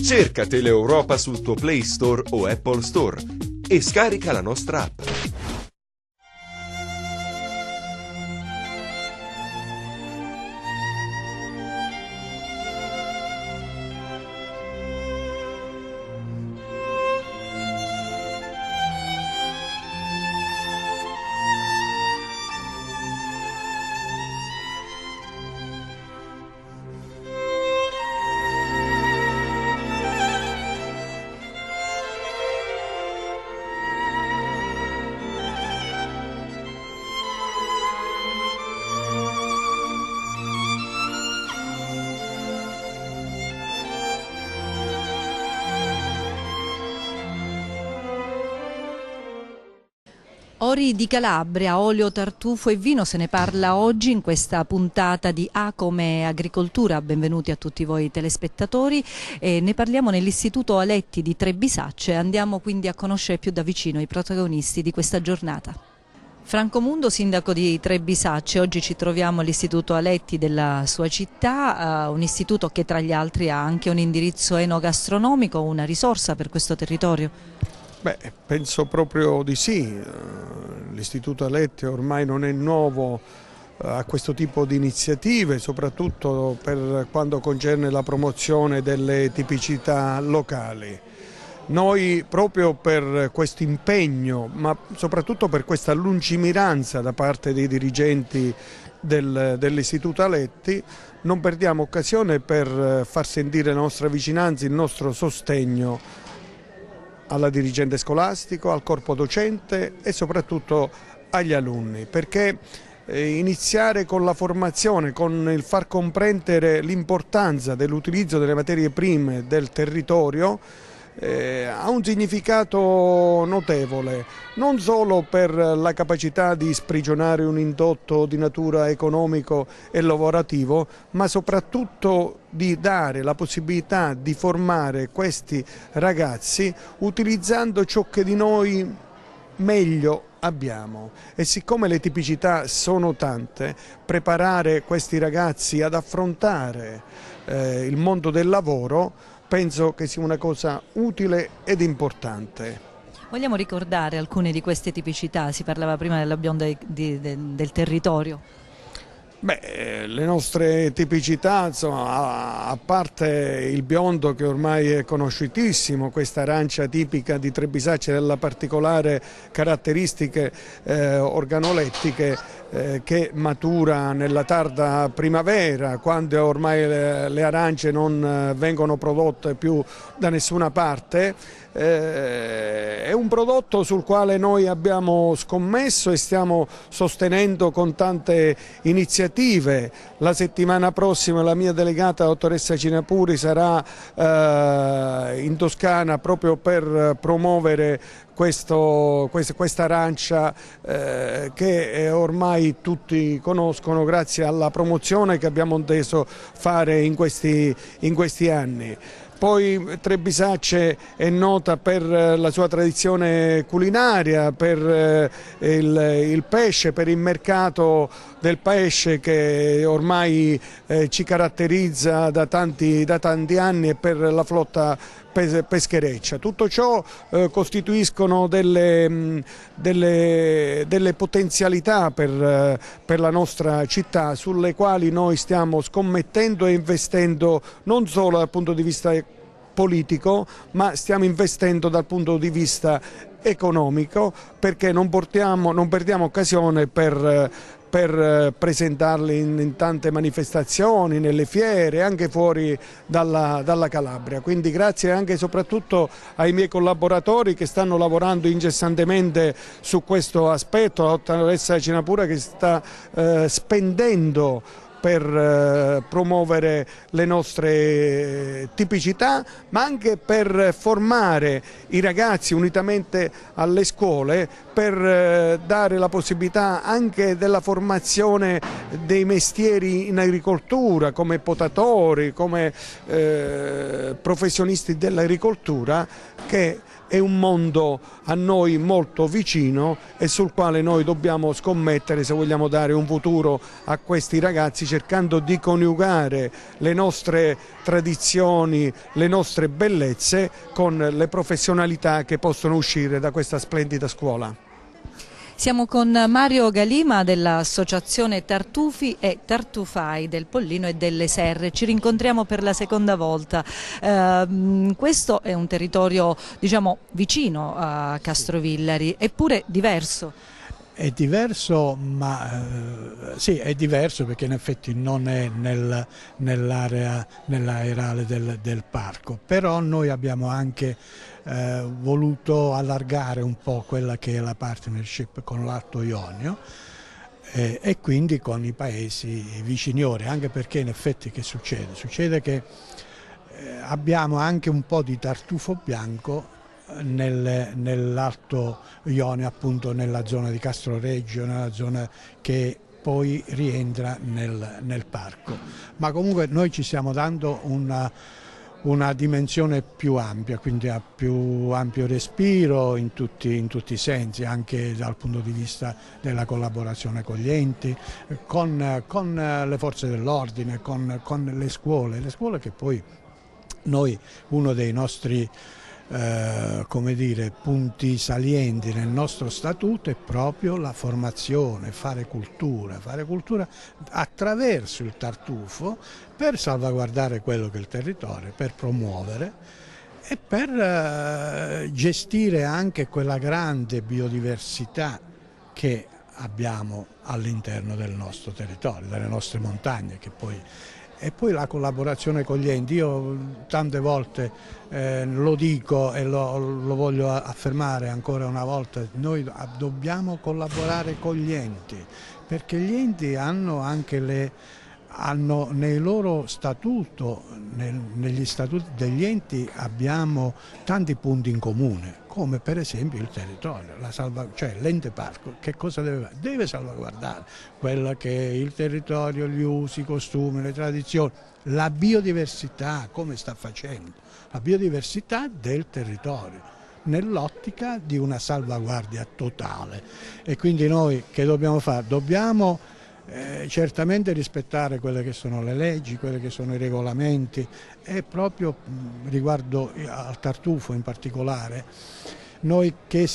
Cerca Teleeuropa sul tuo Play Store o Apple Store e scarica la nostra app. Ori di Calabria, olio, tartufo e vino, se ne parla oggi in questa puntata di A come Agricoltura. Benvenuti a tutti voi telespettatori. Ne parliamo nell'Istituto Aletti di Trebisacce. Andiamo quindi a conoscere più da vicino i protagonisti di questa giornata. Franco Mundo, sindaco di Trebisacce, oggi ci troviamo all'Istituto Aletti della sua città, un istituto che tra gli altri ha anche un indirizzo enogastronomico, una risorsa per questo territorio. Beh, penso proprio di sì. L'Istituto Aletti ormai non è nuovo a questo tipo di iniziative, soprattutto per quanto concerne la promozione delle tipicità locali. Noi proprio per questo impegno, ma soprattutto per questa lungimiranza da parte dei dirigenti dell'Istituto Aletti, non perdiamo occasione per far sentire la nostra vicinanza, il nostro sostegno alla dirigente scolastico, al corpo docente e soprattutto agli alunni, perché iniziare con la formazione, con il far comprendere l'importanza dell'utilizzo delle materie prime del territorio ha un significato notevole, non solo per la capacità di sprigionare un indotto di natura economico e lavorativo, ma soprattutto di dare la possibilità di formare questi ragazzi utilizzando ciò che di noi meglio abbiamo. E siccome le tipicità sono tante, preparare questi ragazzi ad affrontare il mondo del lavoro penso che sia una cosa utile ed importante. Vogliamo ricordare alcune di queste tipicità? Si parlava prima della bionda del territorio. Beh, le nostre tipicità, insomma, a parte il biondo che ormai è conosciutissimo, questa arancia tipica di Trebisacce della particolare caratteristiche organolettiche che matura nella tarda primavera, quando ormai le arance non vengono prodotte più da nessuna parte. È un prodotto sul quale noi abbiamo scommesso e stiamo sostenendo con tante iniziative. La settimana prossima la mia delegata, la dottoressa Cinapuri, sarà in Toscana proprio per promuovere questa arancia che ormai tutti conoscono grazie alla promozione che abbiamo inteso fare in questi anni. Poi Trebisacce è nota per la sua tradizione culinaria, per il pesce, per il mercato del pesce che ormai ci caratterizza da tanti anni, e per la flotta peschereccia. Tutto ciò costituiscono delle potenzialità per la nostra città, sulle quali noi stiamo scommettendo e investendo non solo dal punto di vista politico, ma stiamo investendo dal punto di vista economico, perché non perdiamo occasione per presentarli in tante manifestazioni, nelle fiere, anche fuori dalla Calabria. Quindi grazie anche e soprattutto ai miei collaboratori che stanno lavorando incessantemente su questo aspetto, la dottoressa Cinapura che sta spendendo per promuovere le nostre tipicità, ma anche per formare i ragazzi unitamente alle scuole, per dare la possibilità anche della formazione dei mestieri in agricoltura, come potatori, come professionisti dell'agricoltura, che è un mondo a noi molto vicino e sul quale noi dobbiamo scommettere se vogliamo dare un futuro a questi ragazzi, cercando di coniugare le nostre tradizioni, le nostre bellezze con le professionalità che possono uscire da questa splendida scuola. Siamo con Mario Galima dell'Associazione Tartufi e Tartufai del Pollino e delle Serre. Ci rincontriamo per la seconda volta. Questo è un territorio, diciamo, vicino a Castrovillari, eppure diverso. È diverso, ma sì, è diverso perché in effetti non è nell'area aerale del parco, però noi abbiamo anche voluto allargare un po' quella che è la partnership con l'Alto Ionio e quindi con i paesi viciniori, anche perché in effetti che succede? Succede che abbiamo anche un po' di tartufo bianco nell'Alto Ionio, appunto nella zona di Castroreggio, nella zona che poi rientra nel parco. Ma comunque noi ci stiamo dando una dimensione più ampia, quindi a più ampio respiro in tutti i sensi, anche dal punto di vista della collaborazione con gli enti, con le forze dell'ordine, con le scuole che poi noi, uno dei nostri come dire, punti salienti nel nostro statuto è proprio la formazione, fare cultura attraverso il tartufo per salvaguardare quello che è il territorio, per promuovere e per gestire anche quella grande biodiversità che abbiamo all'interno del nostro territorio, delle nostre montagne, e poi la collaborazione con gli enti. Io tante volte lo dico e lo voglio affermare ancora una volta, noi dobbiamo collaborare con gli enti, perché gli enti hanno anche nei loro statuto, negli statuti degli enti abbiamo tanti punti in comune, come per esempio il territorio, cioè l'ente parco che cosa deve fare? Deve salvaguardare quello che è il territorio, gli usi, i costumi, le tradizioni, la biodiversità, come sta facendo, la biodiversità del territorio, nell'ottica di una salvaguardia totale. E quindi noi che dobbiamo fare? Dobbiamo certamente rispettare quelle che sono le leggi, quelli che sono i regolamenti, e proprio riguardo al tartufo in particolare, noi che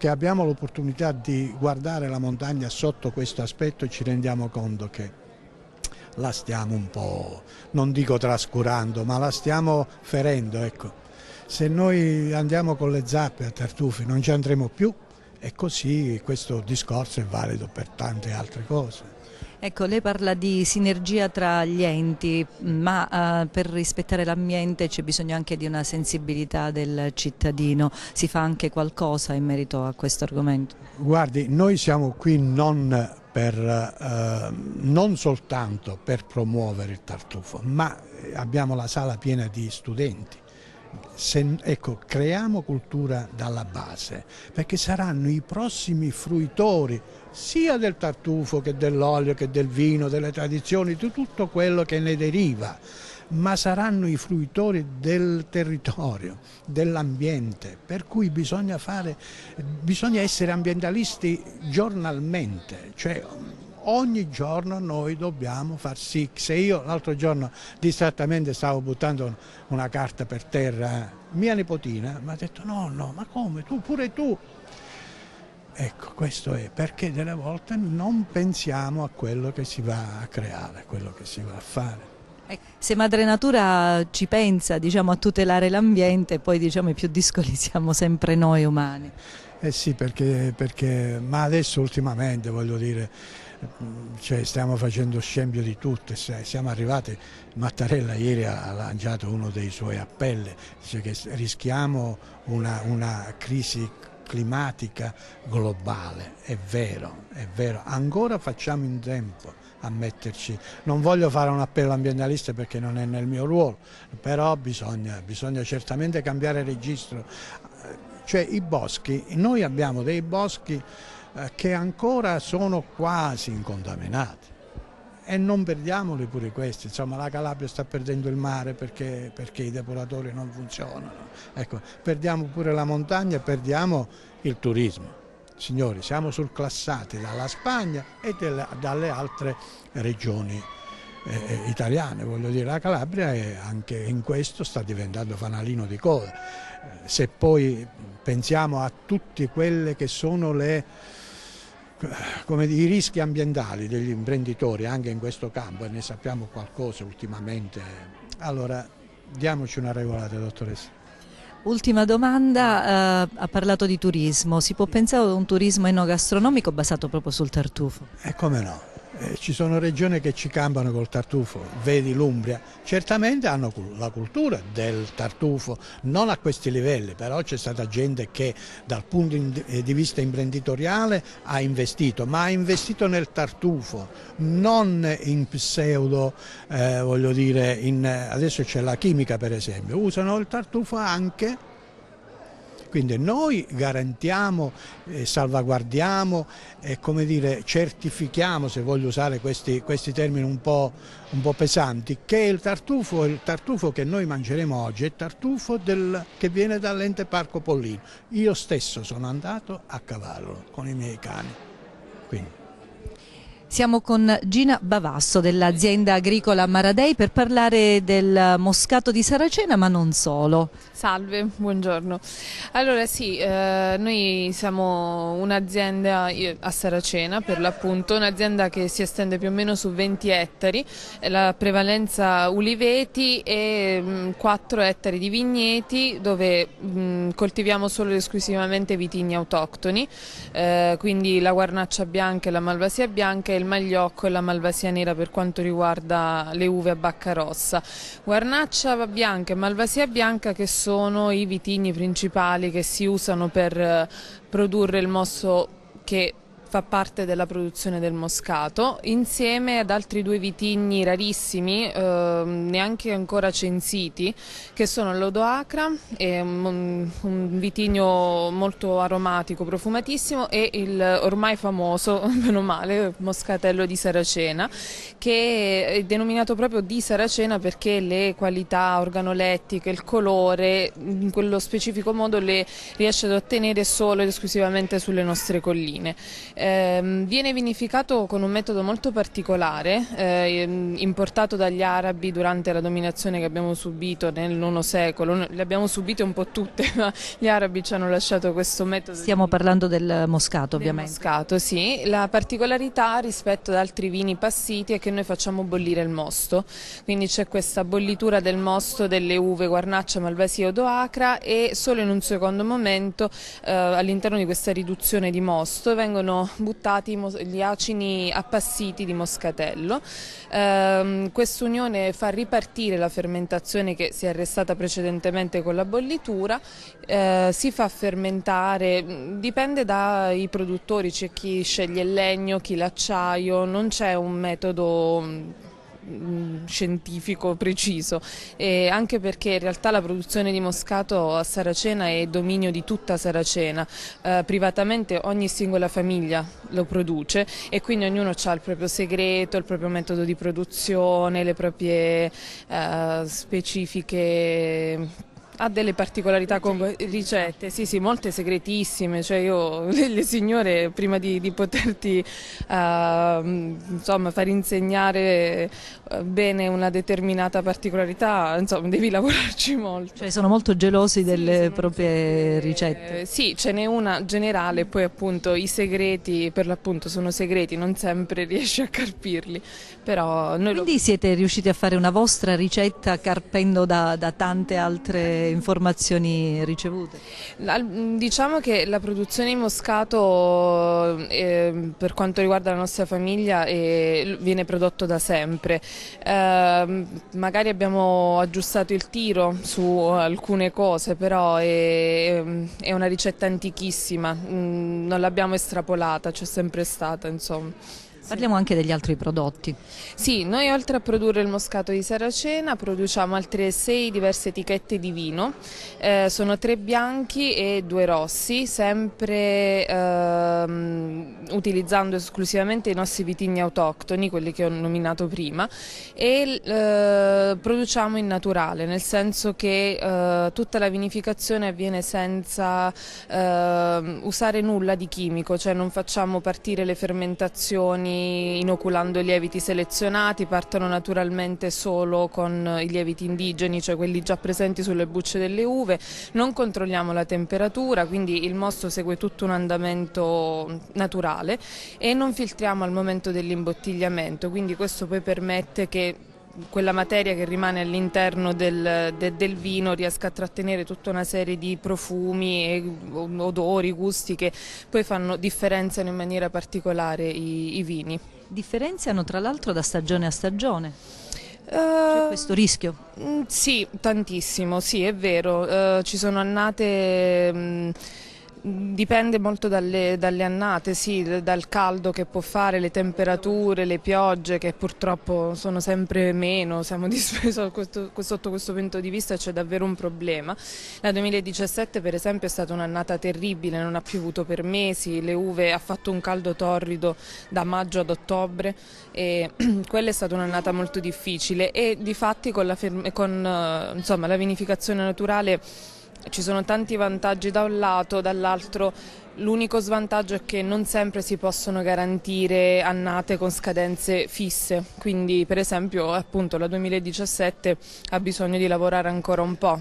abbiamo l'opportunità di guardare la montagna sotto questo aspetto ci rendiamo conto che la stiamo un po', non dico trascurando, ma la stiamo ferendo, ecco. Se noi andiamo con le zappe a tartufi non ci andremo più. E così questo discorso è valido per tante altre cose. Ecco, lei parla di sinergia tra gli enti, ma per rispettare l'ambiente c'è bisogno anche di una sensibilità del cittadino. Si fa anche qualcosa in merito a questo argomento? Guardi, noi siamo qui non soltanto per promuovere il tartufo, ma abbiamo la sala piena di studenti. Ecco, creiamo cultura dalla base, perché saranno i prossimi fruitori sia del tartufo che dell'olio, che del vino, delle tradizioni, di tutto quello che ne deriva, ma saranno i fruitori del territorio, dell'ambiente, per cui bisogna essere ambientalisti giornalmente, cioè ogni giorno noi dobbiamo far sì. Se io l'altro giorno distrattamente stavo buttando una carta per terra, mia nipotina mi ha detto no, ma come, pure tu? Ecco, questo è perché delle volte non pensiamo a quello che si va a creare, a quello che si va a fare. Se Madre Natura ci pensa, diciamo, a tutelare l'ambiente, poi diciamo i più discoli siamo sempre noi umani. Eh sì, perché ma adesso ultimamente voglio dire, cioè, stiamo facendo scempio di tutto, siamo arrivati, Mattarella ieri ha lanciato uno dei suoi appelli, dice che rischiamo una crisi climatica globale. È vero, ancora facciamo in tempo a metterci, non voglio fare un appello ambientalista perché non è nel mio ruolo, però bisogna certamente cambiare registro, cioè i boschi, noi abbiamo dei boschi che ancora sono quasi incontaminati e non perdiamoli pure questi. Insomma, la Calabria sta perdendo il mare perché i depuratori non funzionano. Ecco, perdiamo pure la montagna e perdiamo il turismo. Signori, siamo surclassati dalla Spagna e dalle altre regioni italiane, voglio dire, la Calabria anche in questo sta diventando fanalino di coda. Se poi pensiamo a tutti quelle che sono i rischi ambientali degli imprenditori anche in questo campo, e ne sappiamo qualcosa ultimamente, allora diamoci una regolata, dottoressa. Ultima domanda, ha parlato di turismo, si può pensare a un turismo enogastronomico basato proprio sul tartufo? E come no? Ci sono regioni che ci campano col tartufo, vedi l'Umbria, certamente hanno la cultura del tartufo, non a questi livelli, però c'è stata gente che dal punto di vista imprenditoriale ha investito, ma ha investito nel tartufo, non in pseudo, voglio dire, adesso c'è la chimica per esempio, usano il tartufo anche. Quindi noi garantiamo, salvaguardiamo e come dire, certifichiamo, se voglio usare questi termini un po' pesanti, che il tartufo che noi mangeremo oggi è il tartufo che viene dall'ente Parco Pollino. Io stesso sono andato a cavallo con i miei cani. Quindi. Siamo con Gina Bavasso dell'azienda agricola Maradei per parlare del moscato di Saracena, ma non solo. Salve, buongiorno. Allora sì, noi siamo un'azienda a Saracena, per l'appunto, un'azienda che si estende più o meno su 20 ettari, la prevalenza uliveti e 4 ettari di vigneti dove coltiviamo solo ed esclusivamente vitigni autoctoni, quindi la guarnaccia bianca e la malvasia bianca, il magliocco e la malvasia nera per quanto riguarda le uve a bacca rossa. Guarnaccia bianca e malvasia bianca che sono i vitigni principali che si usano per produrre il mosto che fa parte della produzione del moscato, insieme ad altri 2 vitigni rarissimi, neanche ancora censiti, che sono l'Odoacra, un vitigno molto aromatico, profumatissimo, e il ormai famoso, meno male, moscatello di Saracena, che è denominato proprio di Saracena perché le qualità organolettiche, il colore, in quello specifico modo le riesce ad ottenere solo ed esclusivamente sulle nostre colline. Viene vinificato con un metodo molto particolare, importato dagli arabi durante la dominazione che abbiamo subito nel IX secolo. Le abbiamo subite un po' tutte, ma gli arabi ci hanno lasciato questo metodo. Stiamo parlando del moscato, ovviamente. Del moscato, sì. La particolarità rispetto ad altri vini passiti è che noi facciamo bollire il mosto, quindi c'è questa bollitura del mosto delle uve Guarnaccia, Malvasia e Odoacra, e solo in un secondo momento all'interno di questa riduzione di mosto vengono buttati gli acini appassiti di moscatello. Quest'unione fa ripartire la fermentazione che si è arrestata precedentemente con la bollitura, si fa fermentare, dipende dai produttori, c'è chi sceglie il legno, chi l'acciaio, non c'è un metodo scientifico preciso, e anche perché in realtà la produzione di moscato a Saracena è dominio di tutta Saracena, privatamente ogni singola famiglia lo produce e quindi ognuno ha il proprio segreto, il proprio metodo di produzione, le proprie specifiche. Ha delle particolarità con ricette, sì, molte segretissime, cioè io, le signore, prima di poterti insomma, far insegnare bene una determinata particolarità, insomma, devi lavorarci molto. Cioè sono molto gelosi delle proprie ricette. Sì, ce n'è una generale, poi appunto i segreti, per l'appunto sono segreti, non sempre riesci a carpirli, però noi Quindi siete riusciti a fare una vostra ricetta carpendo da tante altre informazioni ricevute? Diciamo che la produzione di moscato per quanto riguarda la nostra famiglia viene prodotto da sempre. Magari abbiamo aggiustato il tiro su alcune cose, però è una ricetta antichissima, non l'abbiamo estrapolata, c'è sempre stata, insomma. Parliamo anche degli altri prodotti. Sì, noi oltre a produrre il moscato di Saracena produciamo altre 6 diverse etichette di vino, sono 3 bianchi e 2 rossi, sempre utilizzando esclusivamente i nostri vitigni autoctoni, quelli che ho nominato prima, e produciamo in naturale, nel senso che tutta la vinificazione avviene senza usare nulla di chimico, cioè non facciamo partire le fermentazioni inoculando lieviti selezionati, partono naturalmente solo con i lieviti indigeni, cioè quelli già presenti sulle bucce delle uve, non controlliamo la temperatura, quindi il mosto segue tutto un andamento naturale e non filtriamo al momento dell'imbottigliamento, quindi questo poi permette che quella materia che rimane all'interno del vino riesca a trattenere tutta una serie di profumi, odori, gusti che poi differenziano in maniera particolare i vini. Differenziano tra l'altro da stagione a stagione? C'è questo rischio? Sì, tantissimo, sì, è vero. Ci sono annate... Dipende molto dalle annate, sì, dal caldo che può fare, le temperature, le piogge che purtroppo sono sempre meno, siamo dispesi sotto questo punto di vista, c'è davvero un problema. La 2017 per esempio è stata un'annata terribile, non ha piovuto per mesi, le uve ha fatto un caldo torrido da maggio ad ottobre e quella è stata un'annata molto difficile e difatti con la vinificazione naturale ci sono tanti vantaggi da un lato, dall'altro l'unico svantaggio è che non sempre si possono garantire annate con scadenze fisse, quindi per esempio appunto la 2017 ha bisogno di lavorare ancora un po',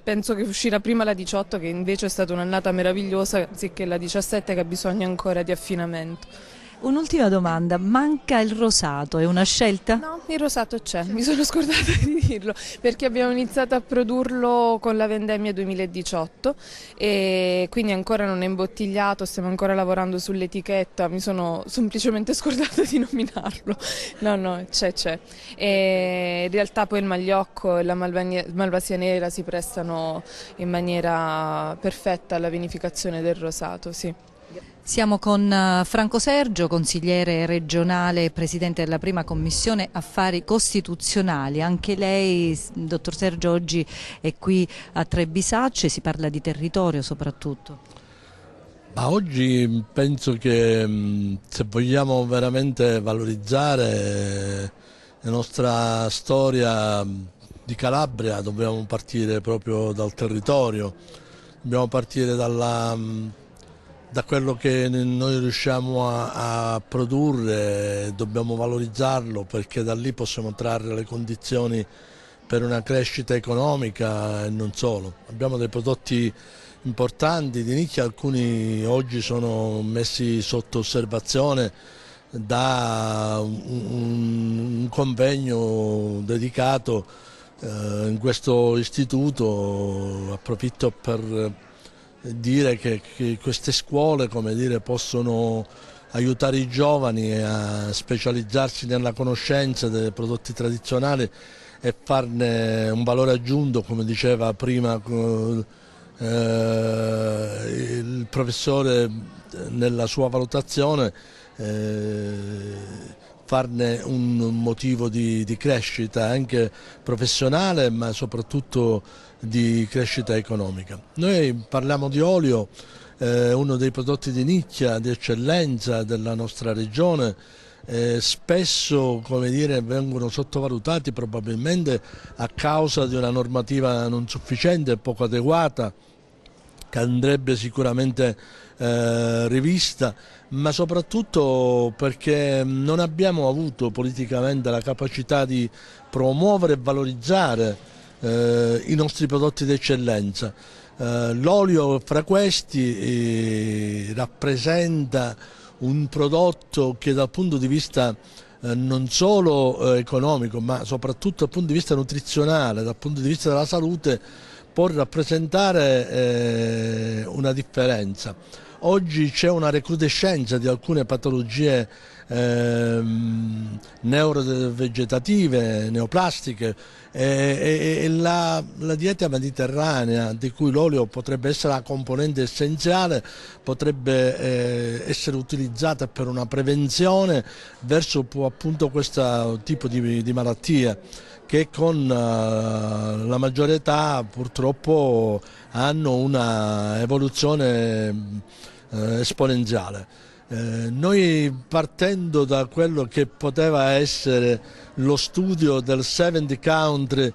penso che uscirà prima la 18 che invece è stata un'annata meravigliosa, anziché la 17 che ha bisogno ancora di affinamento. Un'ultima domanda, manca il rosato, è una scelta? No, il rosato c'è, mi sono scordata di dirlo, perché abbiamo iniziato a produrlo con la vendemmia 2018 e quindi ancora non è imbottigliato, stiamo ancora lavorando sull'etichetta, mi sono semplicemente scordata di nominarlo. No, c'è. E in realtà poi il Magliocco e la Malvasia nera si prestano in maniera perfetta alla vinificazione del rosato, sì. Siamo con Franco Sergio, consigliere regionale e presidente della prima commissione affari costituzionali. Anche lei, dottor Sergio, oggi è qui a Trebisacce, si parla di territorio soprattutto. Ma oggi penso che se vogliamo veramente valorizzare la nostra storia di Calabria dobbiamo partire proprio dal territorio, dobbiamo partire da quello che noi riusciamo a produrre, dobbiamo valorizzarlo perché da lì possiamo trarre le condizioni per una crescita economica e non solo. Abbiamo dei prodotti importanti di nicchia, alcuni oggi sono messi sotto osservazione da un convegno dedicato in questo istituto. Approfitto per dire che queste scuole, come dire, possono aiutare i giovani a specializzarsi nella conoscenza dei prodotti tradizionali e farne un valore aggiunto, come diceva prima il professore nella sua valutazione, farne un motivo di crescita anche professionale ma soprattutto di crescita economica. Noi parliamo di olio, uno dei prodotti di nicchia, di eccellenza della nostra regione, spesso, come dire, vengono sottovalutati probabilmente a causa di una normativa non sufficiente e poco adeguata che andrebbe sicuramente rivista, ma soprattutto perché non abbiamo avuto politicamente la capacità di promuovere e valorizzare i nostri prodotti d'eccellenza. L'olio fra questi rappresenta un prodotto che dal punto di vista non solo economico ma soprattutto dal punto di vista nutrizionale, dal punto di vista della salute può rappresentare una differenza. Oggi c'è una recrudescenza di alcune patologie neurovegetative, neoplastiche, e la dieta mediterranea, di cui l'olio potrebbe essere la componente essenziale, potrebbe essere utilizzata per una prevenzione verso appunto questo tipo di malattia, che con la maggiore età purtroppo hanno una evoluzione esponenziale. Noi, partendo da quello che poteva essere lo studio del 70 Country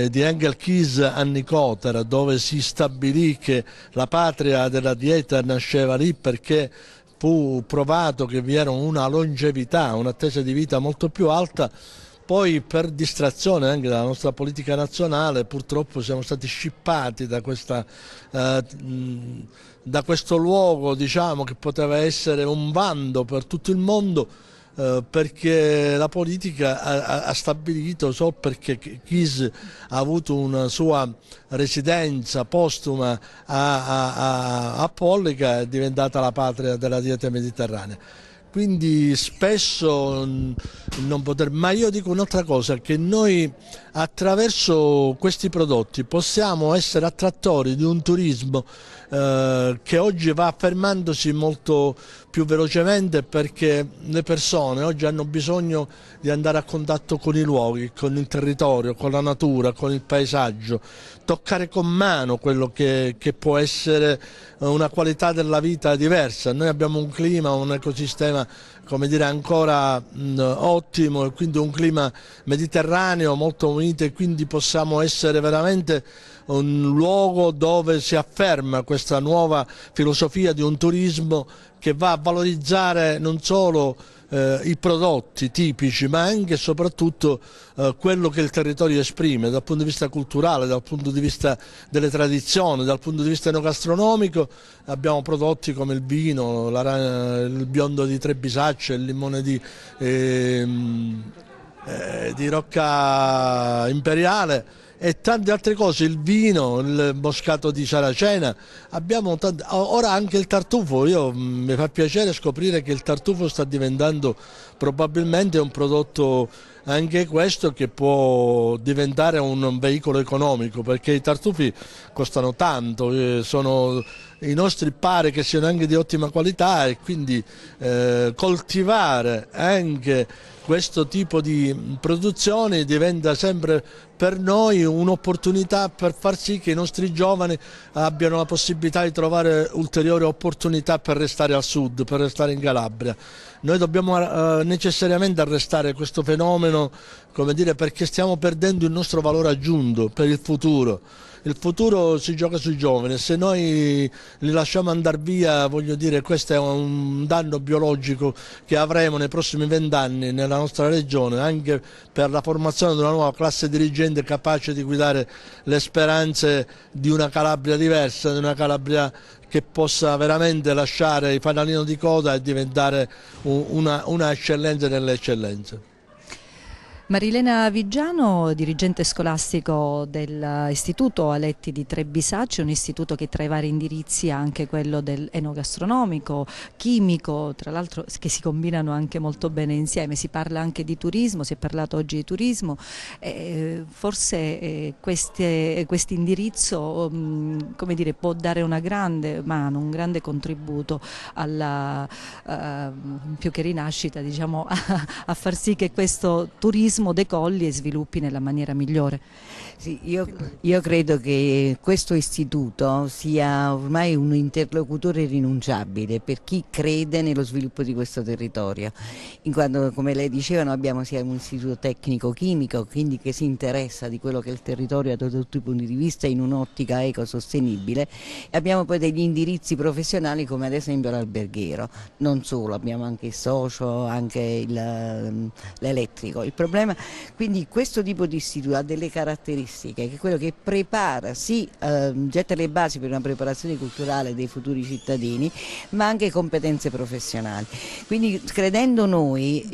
di Engel Keys a Nicotera, dove si stabilì che la patria della dieta nasceva lì perché fu provato che vi era una longevità, un'attesa di vita molto più alta, poi per distrazione anche della nostra politica nazionale purtroppo siamo stati scippati da questo luogo, diciamo, che poteva essere un bando per tutto il mondo, perché la politica ha stabilito, solo perché Keys ha avuto una sua residenza postuma a Pollica, è diventata la patria della dieta mediterranea. Quindi spesso non poter, ma io dico un'altra cosa, che noi attraverso questi prodotti possiamo essere attrattori di un turismo che oggi va affermandosi molto più velocemente, perché le persone oggi hanno bisogno di andare a contatto con i luoghi, con il territorio, con la natura, con il paesaggio, toccare con mano quello che può essere una qualità della vita diversa. Noi abbiamo un clima, un ecosistema, come dire, ancora ottimo, e quindi un clima mediterraneo molto unito, e quindi possiamo essere veramente un luogo dove si afferma questa nuova filosofia di un turismo che va a valorizzare non solo i prodotti tipici, ma anche e soprattutto quello che il territorio esprime dal punto di vista culturale, dal punto di vista delle tradizioni, dal punto di vista enogastronomico. Abbiamo prodotti come il vino, il biondo di Trebisacce, il limone di Rocca Imperiale e tante altre cose, il vino, il moscato di Saracena. Abbiamo ora anche il tartufo. Mi fa piacere scoprire che il tartufo sta diventando probabilmente un prodotto, anche questo, che può diventare un veicolo economico, perché i tartufi costano tanto, i nostri pare che siano anche di ottima qualità, e quindi coltivare anche questo tipo di produzioni diventa sempre per noi un'opportunità per far sì che i nostri giovani abbiano la possibilità di trovare ulteriori opportunità per restare al sud, per restare in Calabria. Noi dobbiamo necessariamente arrestare questo fenomeno, come dire, perché stiamo perdendo il nostro valore aggiunto per il futuro. Il futuro si gioca sui giovani, se noi li lasciamo andare via, voglio dire, questo è un danno biologico che avremo nei prossimi 20 anni nella nostra regione, anche per la formazione di una nuova classe dirigente capace di guidare le speranze di una Calabria diversa, di una Calabria che possa veramente lasciare il fanalino di coda e diventare una eccellenza nelle eccellenze. Marilena Vigiano, dirigente scolastico dell'Istituto Aletti di Trebisacce, un istituto che tra i vari indirizzi ha anche quello dell'enogastronomico, chimico, tra l'altro che si combinano anche molto bene insieme. Si parla anche di turismo, si è parlato oggi di turismo, forse questo indirizzo come dire, può dare una grande mano, un grande contributo alla più che rinascita, diciamo, a far sì che questo turismo decolli e sviluppi nella maniera migliore. Sì, io credo che questo istituto sia ormai un interlocutore irrinunciabile per chi crede nello sviluppo di questo territorio, in quanto, come lei diceva, noi abbiamo sia un istituto tecnico-chimico, quindi che si interessa di quello che è il territorio da tutti i punti di vista in un'ottica ecosostenibile, e abbiamo poi degli indirizzi professionali come ad esempio l'alberghiero. Non solo, abbiamo anche il socio, anche l'elettrico. Il problema, quindi, questo tipo di istituto ha delle caratteristiche, che è quello che prepara, getta le basi per una preparazione culturale dei futuri cittadini, ma anche competenze professionali. Quindi, credendo noi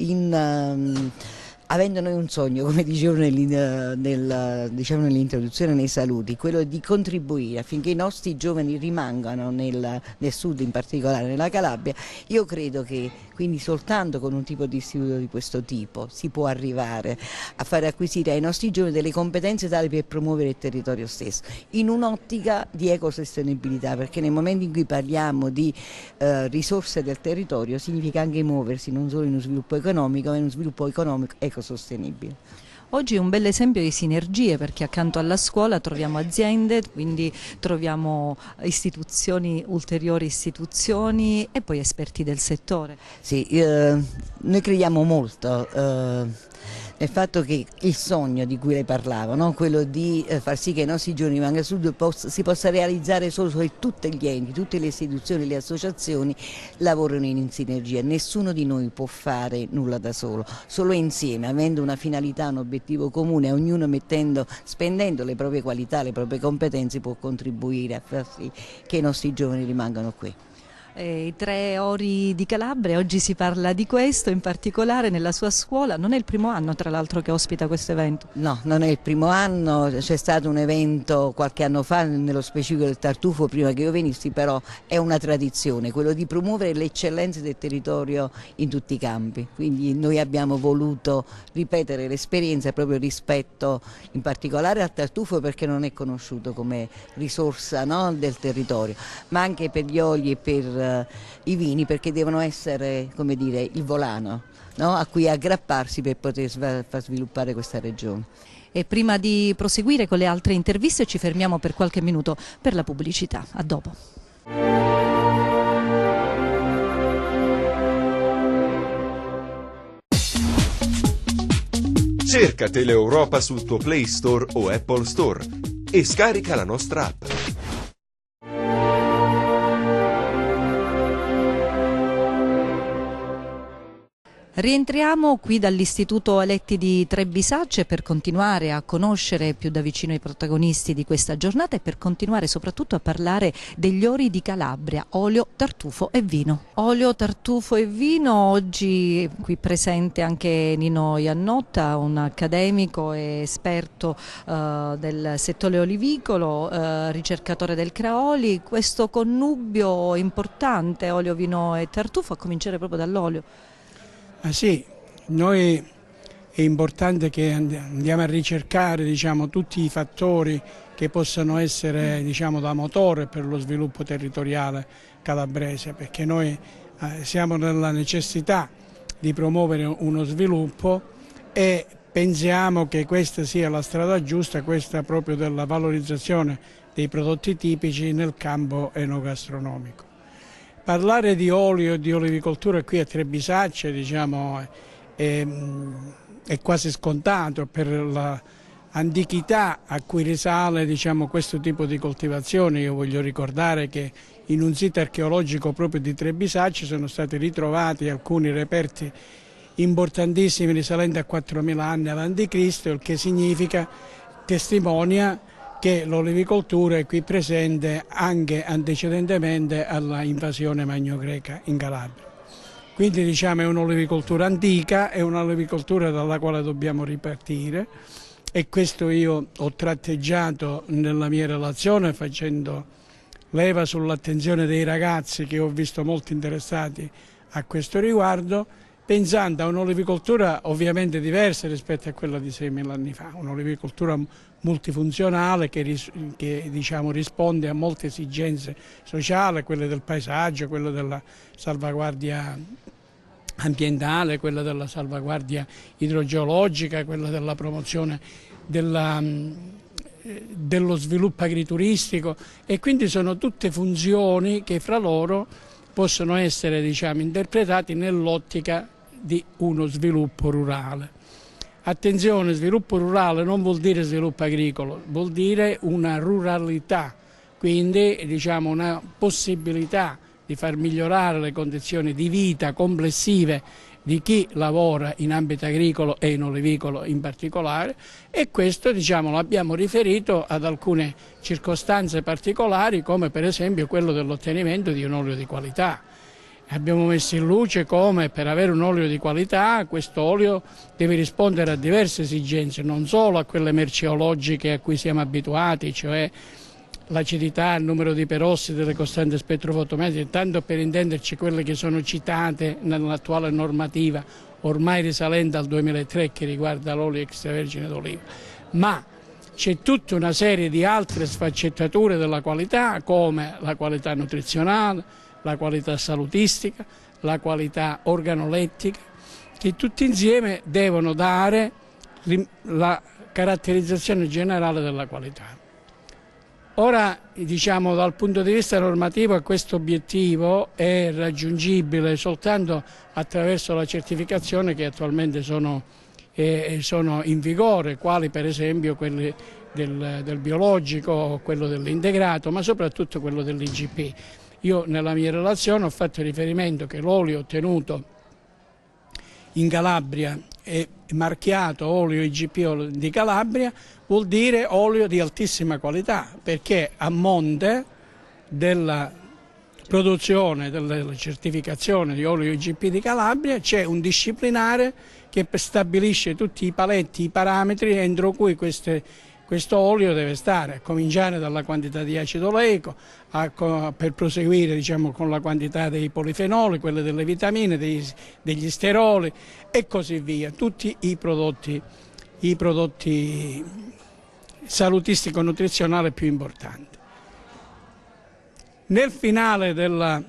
avendo noi un sogno, come dicevo diciamo nell'introduzione, nei saluti, quello di contribuire affinché i nostri giovani rimangano nel sud, in particolare nella Calabria, io credo che quindi soltanto con un tipo di istituto di questo tipo si può arrivare a fare acquisire ai nostri giovani delle competenze tali per promuovere il territorio stesso, in un'ottica di ecosostenibilità, perché nel momento in cui parliamo di risorse del territorio significa anche muoversi non solo in uno sviluppo economico, ma in uno sviluppo economico ecosostenibile. Oggi è un bel esempio di sinergie, perché accanto alla scuola troviamo aziende, quindi troviamo istituzioni, ulteriori istituzioni e poi esperti del settore. Sì, noi crediamo molto nel fatto che il sogno di cui lei parlava, no? Quello di far sì che i nostri giovani rimangano al sud, si possa realizzare solo se tutti gli enti, tutte le istituzioni, le associazioni lavorano in sinergia. Nessuno di noi può fare nulla da solo, solo insieme, avendo una finalità, un obiettivo comune, ognuno spendendo le proprie qualità, le proprie competenze, può contribuire a far sì che i nostri giovani rimangano qui. I 3 ori di Calabria, oggi si parla di questo, in particolare nella sua scuola. Non è il primo anno, tra l'altro, che ospita questo evento? No, non è il primo anno, c'è stato un evento qualche anno fa, nello specifico del Tartufo, prima che io venissi, però è una tradizione, quello di promuovere le eccellenze del territorio in tutti i campi. Quindi noi abbiamo voluto ripetere l'esperienza proprio rispetto in particolare al Tartufo, perché non è conosciuto come risorsa, no, del territorio, ma anche per gli oli e per i vini, perché devono essere, come dire, il volano, no? A cui aggrapparsi per poter far sviluppare questa regione. E prima di proseguire con le altre interviste ci fermiamo per qualche minuto per la pubblicità. A dopo. Cerca Teleeuropa sul tuo Play Store o Apple Store e scarica la nostra app. Rientriamo qui dall'Istituto Aletti di Trebisacce per continuare a conoscere più da vicino i protagonisti di questa giornata e per continuare soprattutto a parlare degli ori di Calabria, olio, tartufo e vino. Olio, tartufo e vino, oggi qui presente anche Nino Iannotta, un accademico e esperto del settore olivicolo, ricercatore del Craoli. Questo connubio importante, olio, vino e tartufo, a cominciare proprio dall'olio. Ah sì, noi è importante che andiamo a ricercare, diciamo, tutti i fattori che possano essere, diciamo, da motore per lo sviluppo territoriale calabrese, perché noi siamo nella necessità di promuovere uno sviluppo e pensiamo che questa sia la strada giusta, questa proprio della valorizzazione dei prodotti tipici nel campo enogastronomico. Parlare di olio e di olivicoltura qui a Trebisacce, diciamo, è quasi scontato per l'antichità a cui risale, diciamo, questo tipo di coltivazione. Io voglio ricordare che in un sito archeologico proprio di Trebisacce sono stati ritrovati alcuni reperti importantissimi risalenti a 4.000 anni avanti Cristo, il che significa, testimonia che l'olivicoltura è qui presente anche antecedentemente alla invasione magno-greca in Calabria. Quindi, diciamo, è un'olivicoltura antica, è un'olivicoltura dalla quale dobbiamo ripartire, e questo io ho tratteggiato nella mia relazione facendo leva sull'attenzione dei ragazzi, che ho visto molto interessati a questo riguardo, pensando a un'olivicoltura ovviamente diversa rispetto a quella di 6.000 anni fa, un'olivicoltura multifunzionale che diciamo, risponde a molte esigenze sociali, quelle del paesaggio, quelle della salvaguardia ambientale, quella della salvaguardia idrogeologica, quella della promozione dello sviluppo agrituristico, e quindi sono tutte funzioni che fra loro possono essere, diciamo, interpretati nell'ottica di uno sviluppo rurale. Attenzione, sviluppo rurale non vuol dire sviluppo agricolo, vuol dire una ruralità, quindi, diciamo, una possibilità di far migliorare le condizioni di vita complessive di chi lavora in ambito agricolo e in olivicolo in particolare, e questo, diciamo, l'abbiamo riferito ad alcune circostanze particolari, come per esempio quello dell'ottenimento di un olio di qualità. Abbiamo messo in luce come per avere un olio di qualità questo olio deve rispondere a diverse esigenze, non solo a quelle merceologiche a cui siamo abituati, cioè l'acidità, il numero di perossidi, le costanze spettrofotometriche, tanto per intenderci quelle che sono citate nell'attuale normativa ormai risalente al 2003 che riguarda l'olio extravergine d'oliva, ma c'è tutta una serie di altre sfaccettature della qualità come la qualità nutrizionale, la qualità salutistica, la qualità organolettica, che tutti insieme devono dare la caratterizzazione generale della qualità. Ora, diciamo, dal punto di vista normativo questo obiettivo è raggiungibile soltanto attraverso la certificazione che attualmente sono in vigore, quali per esempio quelli del biologico, quello dell'integrato, ma soprattutto quello dell'IGP. Io nella mia relazione ho fatto riferimento che l'olio ottenuto in Calabria è marchiato olio IGP di Calabria, vuol dire olio di altissima qualità, perché a monte della produzione, della certificazione di olio IGP di Calabria c'è un disciplinare che stabilisce tutti i paletti, i parametri entro cui questo olio deve stare, a cominciare dalla quantità di acido oleico, per proseguire, diciamo, con la quantità dei polifenoli, quelle delle vitamine, degli steroli e così via, tutti i prodotti salutistico-nutrizionali più importanti. Nel finale della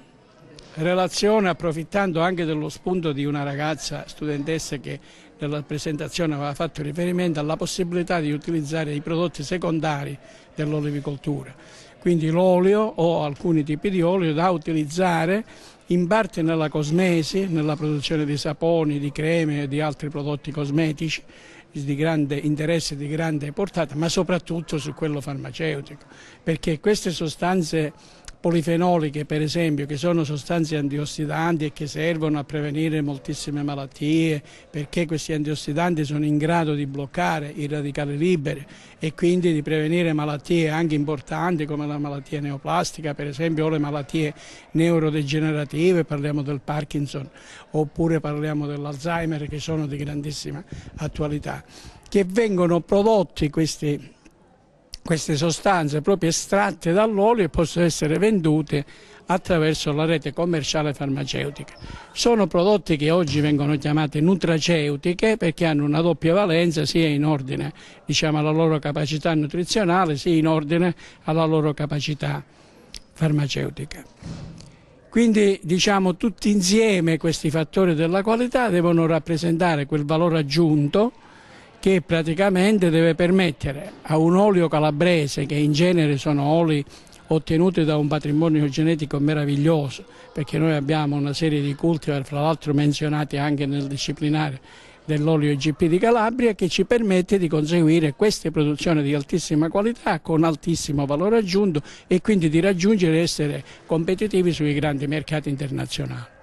relazione, approfittando anche dello spunto di una ragazza studentessa che nella presentazione aveva fatto riferimento alla possibilità di utilizzare i prodotti secondari dell'olivicoltura, quindi l'olio o alcuni tipi di olio da utilizzare in parte nella cosmesi, nella produzione di saponi, di creme e di altri prodotti cosmetici di grande interesse, di grande portata, ma soprattutto su quello farmaceutico, perché queste sostanze polifenoliche, per esempio, che sono sostanze antiossidanti e che servono a prevenire moltissime malattie, perché questi antiossidanti sono in grado di bloccare i radicali liberi e quindi di prevenire malattie anche importanti come la malattia neoplastica, per esempio, o le malattie neurodegenerative, parliamo del Parkinson, oppure parliamo dell'Alzheimer, che sono di grandissima attualità, che vengono prodotti queste sostanze proprio estratte dall'olio e possono essere vendute attraverso la rete commerciale farmaceutica. Sono prodotti che oggi vengono chiamate nutraceutiche perché hanno una doppia valenza sia in ordine, diciamo, alla loro capacità nutrizionale sia in ordine alla loro capacità farmaceutica. Quindi, diciamo, tutti insieme questi fattori della qualità devono rappresentare quel valore aggiunto che praticamente deve permettere a un olio calabrese, che in genere sono oli ottenuti da un patrimonio genetico meraviglioso, perché noi abbiamo una serie di cultivar, fra l'altro menzionati anche nel disciplinare dell'olio IGP di Calabria, che ci permette di conseguire queste produzioni di altissima qualità con altissimo valore aggiunto e quindi di raggiungere e essere competitivi sui grandi mercati internazionali.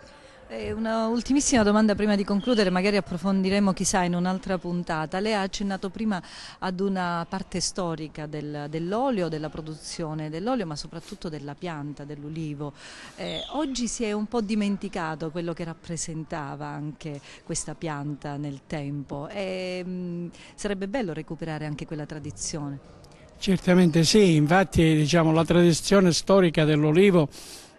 Una ultimissima domanda prima di concludere, magari approfondiremo chissà in un'altra puntata. Lei ha accennato prima ad una parte storica dell'olio, della produzione dell'olio, ma soprattutto della pianta, dell'ulivo. Oggi si è un po' dimenticato quello che rappresentava anche questa pianta nel tempo e sarebbe bello recuperare anche quella tradizione. Certamente sì, infatti, diciamo, la tradizione storica dell'olivo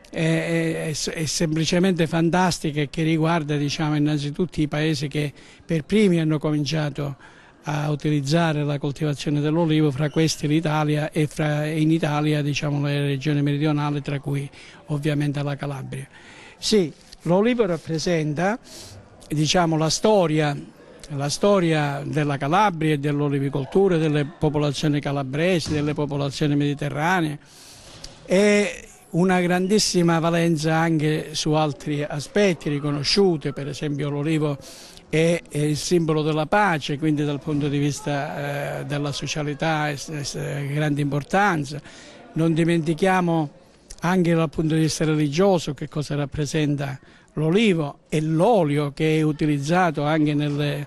è semplicemente fantastica e che riguarda, diciamo, innanzitutto i paesi che per primi hanno cominciato a utilizzare la coltivazione dell'olivo, fra questi l'Italia e in Italia, diciamo, le regioni meridionali, tra cui ovviamente la Calabria. Sì, l'olivo rappresenta, diciamo, la storia della Calabria e dell'olivicoltura, delle popolazioni calabresi, delle popolazioni mediterranee e una grandissima valenza anche su altri aspetti riconosciuti, per esempio l'olivo è il simbolo della pace, quindi dal punto di vista della socialità è grande importanza. Non dimentichiamo anche dal punto di vista religioso che cosa rappresenta l'olivo e l'olio che è utilizzato anche nelle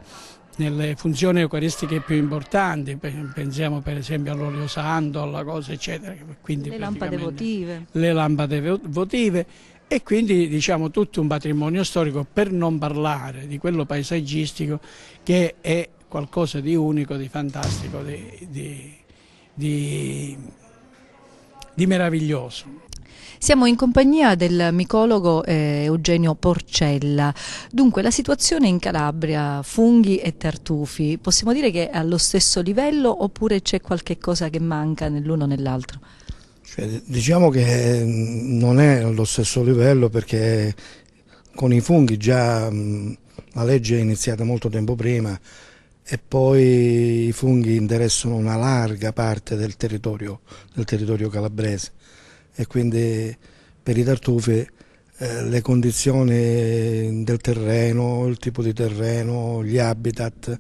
funzioni eucaristiche più importanti, pensiamo per esempio all'olio santo, alla cosa eccetera. Quindi le lampade votive. Le lampade votive e quindi diciamo tutto un patrimonio storico, per non parlare di quello paesaggistico che è qualcosa di unico, di fantastico, di meraviglioso. Siamo in compagnia del micologo Eugenio Porcella. Dunque, la situazione in Calabria, funghi e tartufi, possiamo dire che è allo stesso livello oppure c'è qualche cosa che manca nell'uno o nell'altro? Diciamo che non è allo stesso livello, perché con i funghi già la legge è iniziata molto tempo prima, e poi i funghi interessano una larga parte del territorio calabrese, e quindi per i tartufi le condizioni del terreno, il tipo di terreno, gli habitat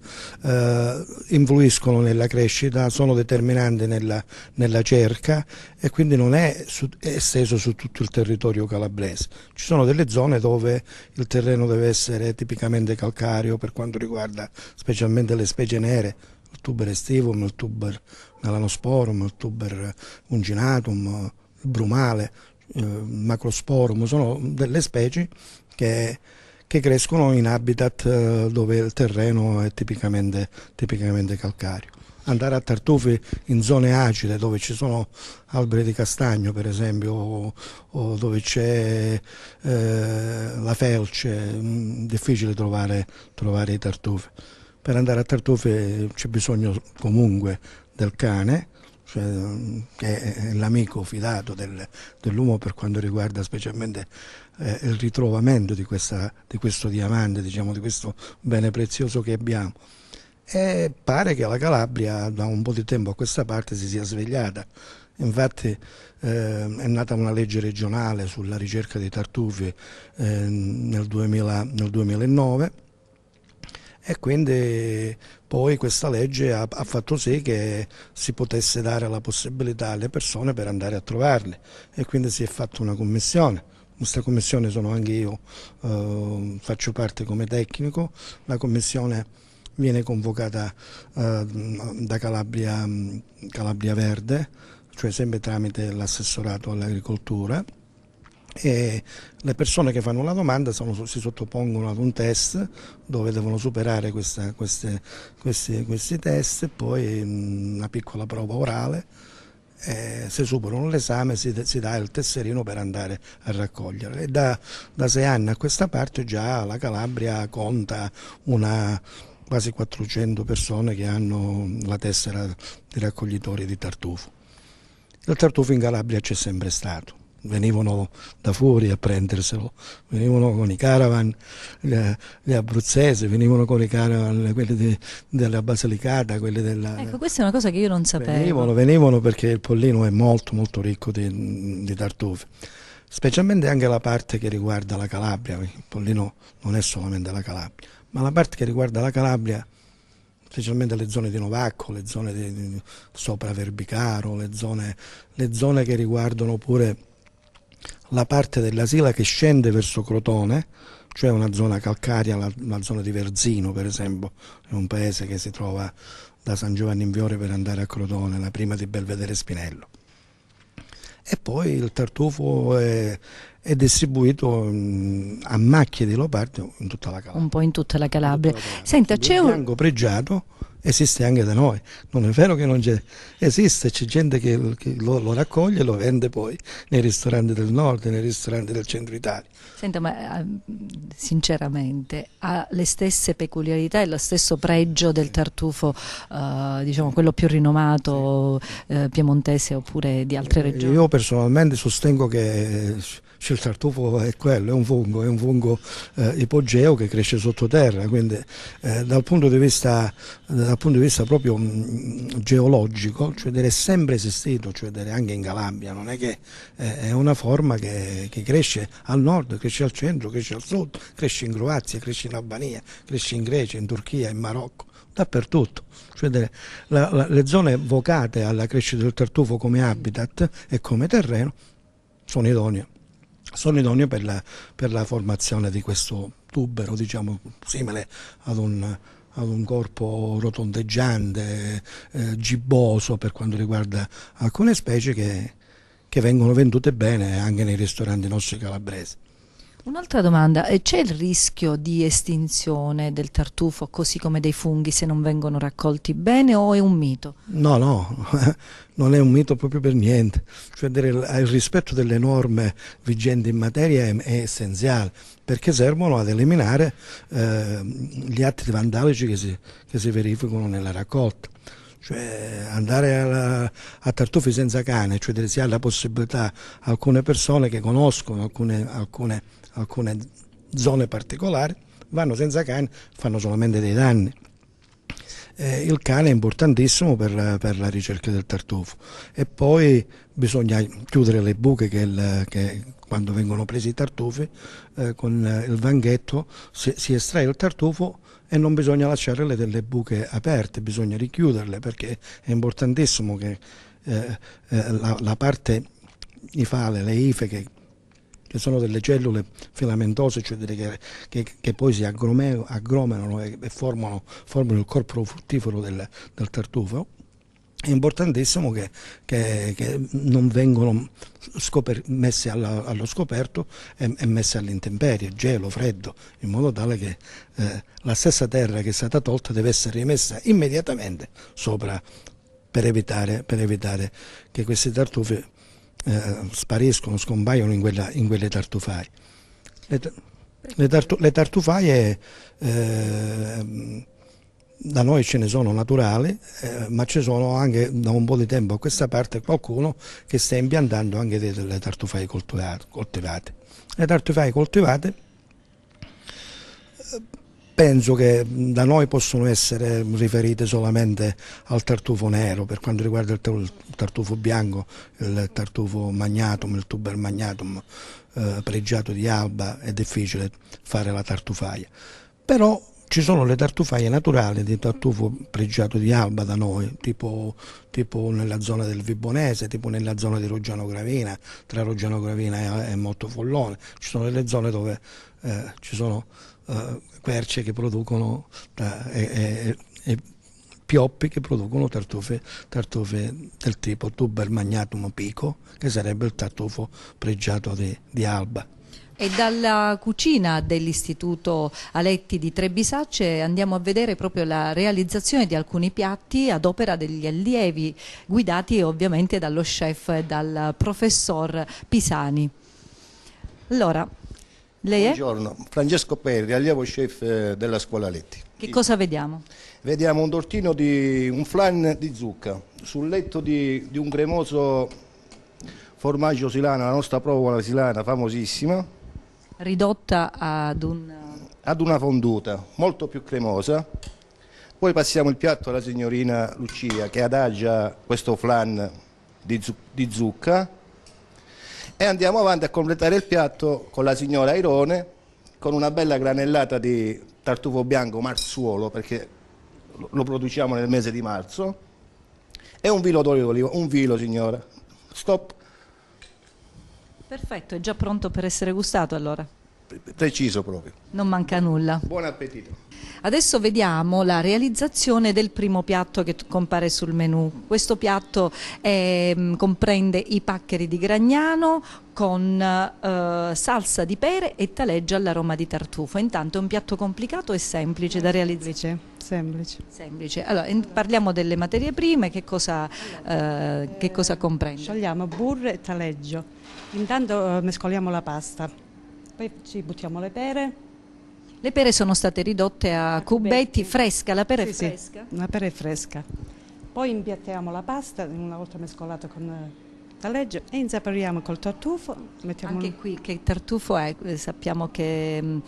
influiscono nella crescita, sono determinanti nella cerca, e quindi non è esteso su tutto il territorio calabrese. Ci sono delle zone dove il terreno deve essere tipicamente calcareo per quanto riguarda specialmente le specie nere, il tuber estivum, il tuber melanosporum, il tuber unginatum, il brumale, macrosporum. Sono delle specie che crescono in habitat dove il terreno è tipicamente calcareo. Andare a tartufi in zone acide dove ci sono alberi di castagno, per esempio, o dove c'è la felce, difficile trovare i tartufi. Per andare a tartufi c'è bisogno comunque del cane, cioè, che è l'amico fidato dell'uomo per quanto riguarda specialmente il ritrovamento di questo diamante, diciamo, di questo bene prezioso che abbiamo. E pare che la Calabria da un po' di tempo a questa parte si sia svegliata. Infatti è nata una legge regionale sulla ricerca dei tartufi nel 2009, e quindi poi questa legge ha fatto sì che si potesse dare la possibilità alle persone per andare a trovarli, e quindi si è fatta una commissione. Questa commissione sono anche io, faccio parte come tecnico. La commissione viene convocata da Calabria Verde, cioè sempre tramite l'assessorato all'agricoltura, e le persone che fanno la domanda si sottopongono ad un test dove devono superare questi test, e poi una piccola prova orale. Se superano l'esame si dà il tesserino per andare a raccogliere. E da 6 anni a questa parte già la Calabria conta quasi 400 persone che hanno la tessera di raccoglitori di tartufo. Il tartufo in Calabria c'è sempre stato. Venivano da fuori a prenderselo, venivano con i caravan, gli abruzzesi, venivano con i caravan, quelli della Basilicata, quelli della... Ecco, questa è una cosa che io non sapevo. Venivano perché il Pollino è molto molto ricco di tartufi, specialmente anche la parte che riguarda la Calabria. Il Pollino non è solamente la Calabria, ma la parte che riguarda la Calabria, specialmente le zone di Novacco, le zone di sopra Verbicaro, le zone che riguardano pure la parte della Sila che scende verso Crotone, cioè una zona calcarea, la zona di Verzino per esempio, è un paese che si trova da San Giovanni in Fiore per andare a Crotone, la prima di Belvedere Spinello. E poi il tartufo è distribuito a macchie di leopardo in tutta la Calabria. Un po' in tutta la Calabria. Senta, c'è il bianco pregiato esiste anche da noi, non è vero che non c'è, esiste, c'è gente che lo raccoglie e lo vende poi nei ristoranti del nord, nei ristoranti del centro Italia. Senta, ma sinceramente ha le stesse peculiarità e lo stesso pregio del tartufo, diciamo quello più rinomato, piemontese oppure di altre regioni? Io personalmente sostengo che il tartufo è quello, è un fungo ipogeo che cresce sottoterra, quindi dal punto di vista proprio geologico, cioè è sempre esistito, cioè anche in Calabria, non è che è una forma che cresce al nord, cresce al centro, cresce al sud, cresce in Croazia, cresce in Albania, cresce in Grecia, in Turchia, in Marocco, dappertutto. Cioè le zone vocate alla crescita del tartufo come habitat e come terreno sono idonee per la formazione di questo tubero, diciamo, simile ad un corpo rotondeggiante, gibboso per quanto riguarda alcune specie che che vengono vendute bene anche nei ristoranti nostri calabresi. Un'altra domanda, c'è il rischio di estinzione del tartufo così come dei funghi se non vengono raccolti bene o è un mito? No, no, non è un mito proprio per niente, cioè il rispetto delle norme vigenti in materia è essenziale, perché servono ad eliminare gli atti vandalici che si verificano nella raccolta. Cioè andare a tartufi senza cane, cioè si ha la possibilità, alcune persone che conoscono alcune zone particolari vanno senza cane, fanno solamente dei danni. Il cane è importantissimo per la ricerca del tartufo, e poi bisogna chiudere le buche che quando vengono presi i tartufi, con il vanghetto si estrae il tartufo e non bisogna lasciare delle buche aperte, bisogna richiuderle, perché è importantissimo che la parte ifale, le ife, che sono delle cellule filamentose, cioè che poi si aggromenano e formano il corpo fruttifero del tartufo. È importantissimo che non vengono messi allo scoperto e messi all'intemperie, gelo, freddo, in modo tale che la stessa terra che è stata tolta deve essere rimessa immediatamente sopra, per evitare che questi tartufi spariscono, scompaiono in quelle tartufaie. Le tartufaie da noi ce ne sono naturali, ma ci sono anche da un po' di tempo a questa parte qualcuno che sta impiantando anche delle tartufaie coltivate. Le tartufaie coltivate penso che da noi possono essere riferite solamente al tartufo nero. Per quanto riguarda il tartufo bianco, il tartufo magnatum, il tuber magnatum pregiato di Alba, è difficile fare la tartufaia. Però ci sono le tartufaie naturali di tartufo pregiato di Alba da noi, tipo nella zona del Vibonese, tipo nella zona di Roggiano Gravina, tra Roggiano Gravina e Montefollone. Ci sono delle zone dove ci sono querce che producono e pioppi che producono tartufe del tipo tuber magnatum pico, che sarebbe il tartufo pregiato di Alba. E dalla cucina dell'Istituto Aletti di Trebisacce andiamo a vedere proprio la realizzazione di alcuni piatti ad opera degli allievi, guidati ovviamente dallo chef e dal professor Pisani. Allora, lei è? Buongiorno, Francesco Perri, allievo chef della scuola Aletti. Che cosa vediamo? Vediamo un tortino un flan di zucca sul letto di un cremoso formaggio silano, la nostra provola silana famosissima, ridotta ad una fonduta molto più cremosa. Poi passiamo il piatto alla signorina Lucia, che adagia questo flan di zucca, e andiamo avanti a completare il piatto con la signora Irone, con una bella granellata di tartufo bianco marzuolo, perché lo produciamo nel mese di marzo, e un filo d'olio d'oliva. Un filo, signora. Stop. Perfetto, è già pronto per essere gustato allora? Preciso proprio. Non manca nulla. Buon appetito. Adesso vediamo la realizzazione del primo piatto che compare sul menù. Questo piatto comprende i paccheri di Gragnano con salsa di pere e taleggio all'aroma di tartufo. Intanto è un piatto complicato e semplice da realizzare? Semplice. Allora, parliamo delle materie prime, che cosa comprende? Sciogliamo burro e taleggio. Intanto mescoliamo la pasta, poi ci buttiamo le pere. Le pere sono state ridotte a cubetti, fresca, la pera è fresca? Sì, la pera è fresca. Poi impiattiamo la pasta, una volta mescolata con taleggio, e insaporiamo col tartufo. Anche qui che tartufo è? Sappiamo che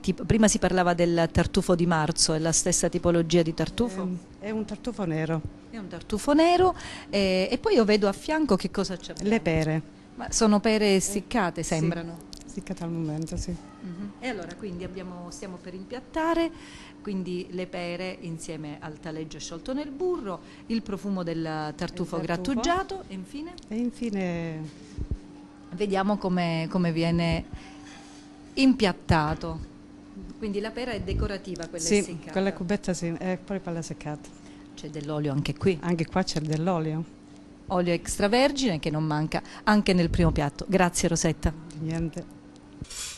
tipo, prima si parlava del tartufo di marzo, è la stessa tipologia di tartufo? È un tartufo nero. È un tartufo nero, e poi io vedo a fianco che cosa c'è? Le pere. Ma sono pere essiccate, sembrano? Sì, essiccate al momento, sì. E allora quindi stiamo per impiattare, quindi le pere insieme al taleggio sciolto nel burro, il profumo del tartufo grattugiato e infine? E infine vediamo come viene impiattato. Quindi la pera è decorativa, quella essiccata? Sì, quella cubetta sì, e poi quella seccata. C'è dell'olio anche qui? Anche qua c'è dell'olio. Olio extravergine che non manca anche nel primo piatto. Grazie Rosetta. Niente.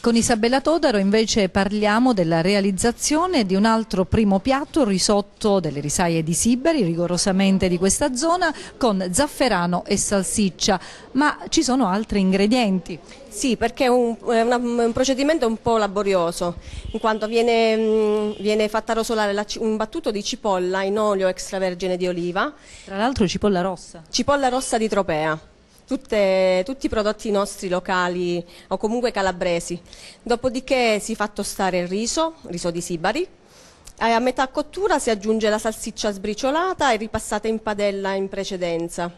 Con Isabella Todaro invece parliamo della realizzazione di un altro primo piatto, il risotto delle risaie di Sibari, rigorosamente di questa zona, con zafferano e salsiccia, ma ci sono altri ingredienti. Sì, perché è un procedimento un po' laborioso, in quanto viene fatta rosolare un battuto di cipolla in olio extravergine di oliva. Tra l'altro cipolla rossa. Cipolla rossa di Tropea. Tutti i prodotti nostri locali o comunque calabresi. Dopodiché si fa tostare il riso di Sibari. A metà cottura si aggiunge la salsiccia sbriciolata e ripassata in padella in precedenza.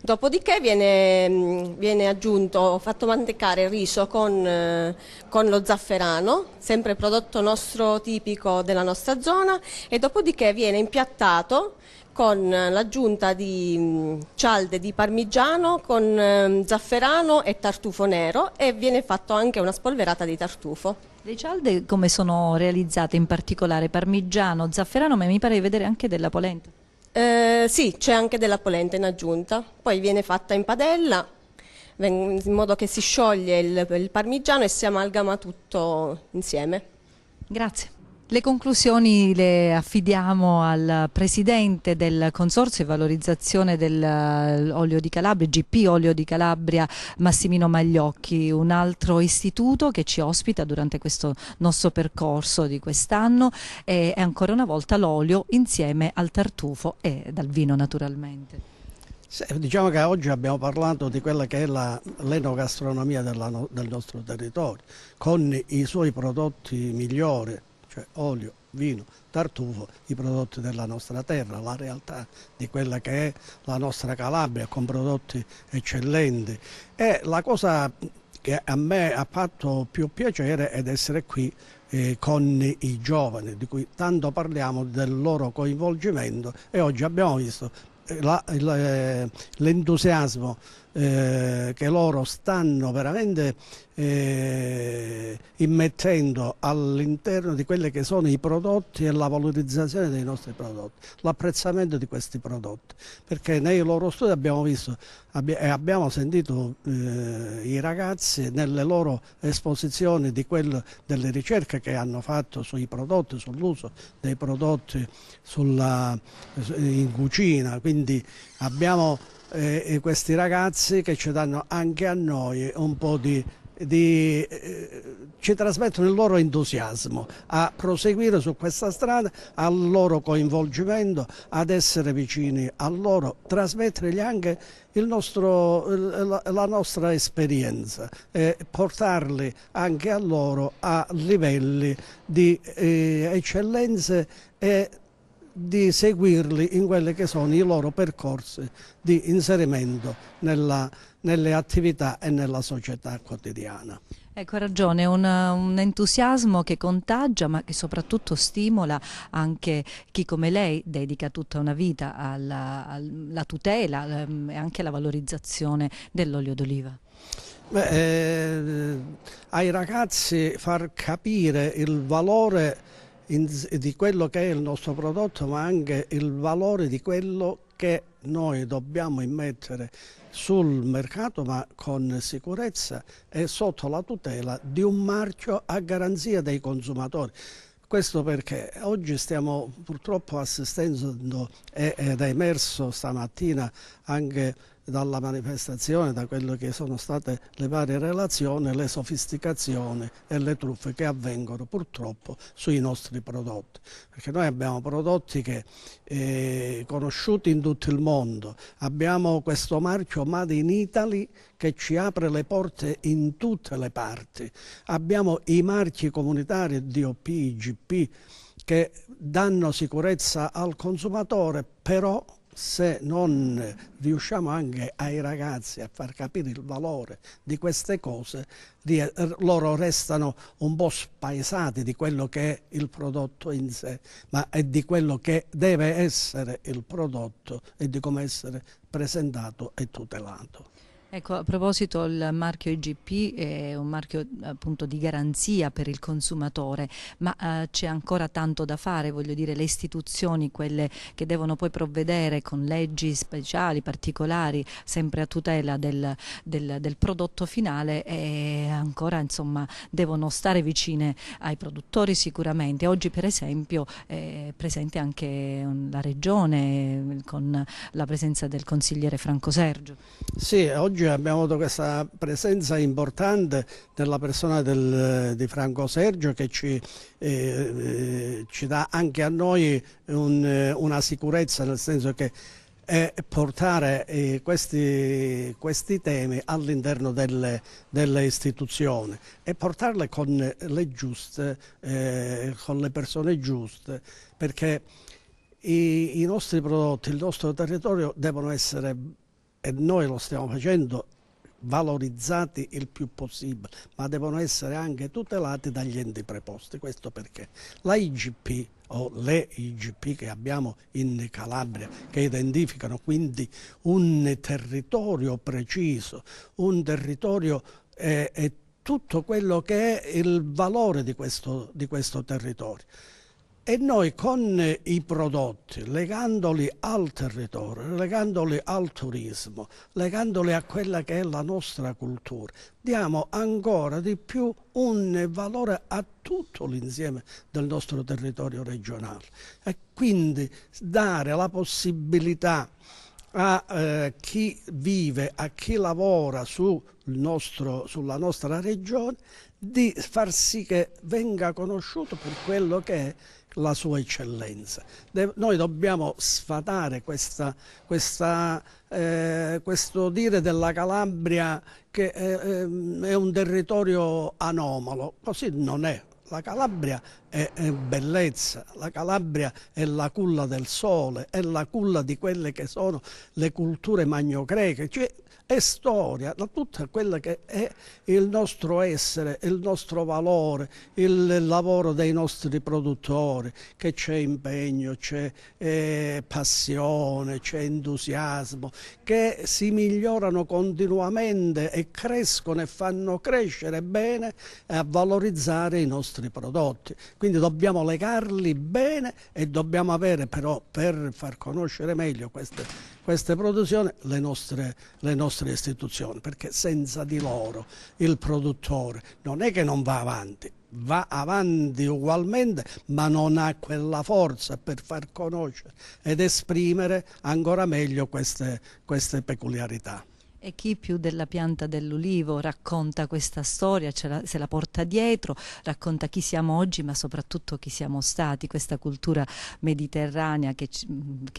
Dopodiché viene aggiunto, fatto mantecare il riso con lo zafferano, sempre prodotto nostro tipico della nostra zona, e dopodiché viene impiattato con l'aggiunta di cialde di parmigiano con zafferano e tartufo nero, e viene fatto anche una spolverata di tartufo. Le cialde come sono realizzate, in particolare parmigiano, zafferano, ma mi pare di vedere anche della polenta? Sì, c'è anche della polenta in aggiunta, poi viene fatta in padella in modo che si scioglie il parmigiano e si amalgama tutto insieme. Grazie. Le conclusioni le affidiamo al presidente del Consorzio e Valorizzazione dell'Olio di Calabria, GP Olio di Calabria, Massimino Magliocchi, un altro istituto che ci ospita durante questo nostro percorso di quest'anno, e ancora una volta l'olio insieme al tartufo e dal vino naturalmente. Sì, diciamo che oggi abbiamo parlato di quella che è l'enogastronomia del nostro territorio, con i suoi prodotti migliori, cioè olio, vino, tartufo, i prodotti della nostra terra, la realtà di quella che è la nostra Calabria, con prodotti eccellenti. E la cosa che a me ha fatto più piacere è essere qui con i giovani, di cui tanto parliamo del loro coinvolgimento, e oggi abbiamo visto l'entusiasmo che loro stanno veramente immettendo all'interno di quelli che sono i prodotti e la valorizzazione dei nostri prodotti, l'apprezzamento di questi prodotti, perché nei loro studi abbiamo visto e abbiamo sentito i ragazzi nelle loro esposizioni delle ricerche che hanno fatto sui prodotti, sull'uso dei prodotti in cucina, quindi abbiamo questi ragazzi che ci danno anche a noi un po' ci trasmettono il loro entusiasmo a proseguire su questa strada, al loro coinvolgimento, ad essere vicini a loro, trasmettergli anche la nostra esperienza, portarli anche a loro a livelli di eccellenze e di seguirli in quelli che sono i loro percorsi di inserimento nelle attività e nella società quotidiana. Ecco, ha ragione, un entusiasmo che contagia, ma che soprattutto stimola anche chi come lei dedica tutta una vita alla tutela e anche alla valorizzazione dell'olio d'oliva. Ai ragazzi far capire il valore di quello che è il nostro prodotto, ma anche il valore di quello che noi dobbiamo immettere sul mercato, ma con sicurezza e sotto la tutela di un marchio a garanzia dei consumatori. Questo perché oggi stiamo purtroppo assistendo, ed è emerso stamattina anche dalla manifestazione, da quello che sono state le varie relazioni, le sofisticazioni e le truffe che avvengono purtroppo sui nostri prodotti, perché noi abbiamo prodotti che conosciuti in tutto il mondo, abbiamo questo marchio Made in Italy che ci apre le porte in tutte le parti, abbiamo i marchi comunitari DOP, IGP che danno sicurezza al consumatore, però se non riusciamo anche ai ragazzi a far capire il valore di queste cose, loro restano un po' spaesati di quello che è il prodotto in sé, ma è di quello che deve essere il prodotto e di come essere presentato e tutelato. Ecco, a proposito, il marchio IGP è un marchio appunto di garanzia per il consumatore, ma c'è ancora tanto da fare, voglio dire, le istituzioni, quelle che devono poi provvedere con leggi speciali, particolari, sempre a tutela del prodotto finale, e ancora insomma devono stare vicine ai produttori sicuramente. Oggi per esempio è presente anche la Regione con la presenza del consigliere Franco Sergio. Sì, oggi abbiamo avuto questa presenza importante nella persona di Franco Sergio, che ci dà anche a noi una sicurezza, nel senso che portare questi temi all'interno delle istituzioni e portarle con le giuste, con le persone giuste, perché i nostri prodotti, il nostro territorio devono essere, e noi lo stiamo facendo, valorizzati il più possibile, ma devono essere anche tutelati dagli enti preposti. Questo perché la IGP o le IGP che abbiamo in Calabria, che identificano quindi un territorio preciso, un territorio e tutto quello che è il valore di questo territorio. E noi con i prodotti, legandoli al territorio, legandoli al turismo, legandoli a quella che è la nostra cultura, diamo ancora di più un valore a tutto l'insieme del nostro territorio regionale. E quindi dare la possibilità a chi vive, a chi lavora sulla nostra regione, di far sì che venga conosciuto per quello che è la sua eccellenza. Noi dobbiamo sfatare questo dire della Calabria che è un territorio anomalo. Così non è. La Calabria è bellezza, la Calabria è la culla del sole, è la culla di quelle che sono le culture magnocreche, cioè è storia, da tutta quella che è il nostro essere, il nostro valore, il lavoro dei nostri produttori, che c'è impegno, c'è passione, c'è entusiasmo, che si migliorano continuamente e crescono e fanno crescere bene a valorizzare i nostri prodotti. Quindi dobbiamo legarli bene e dobbiamo avere però, per far conoscere meglio queste produzioni, le nostre istituzioni, perché senza di loro il produttore non è che non va avanti ugualmente, ma non ha quella forza per far conoscere ed esprimere ancora meglio queste peculiarità. E chi più della pianta dell'ulivo racconta questa storia, se la porta dietro, racconta chi siamo oggi, ma soprattutto chi siamo stati, questa cultura mediterranea che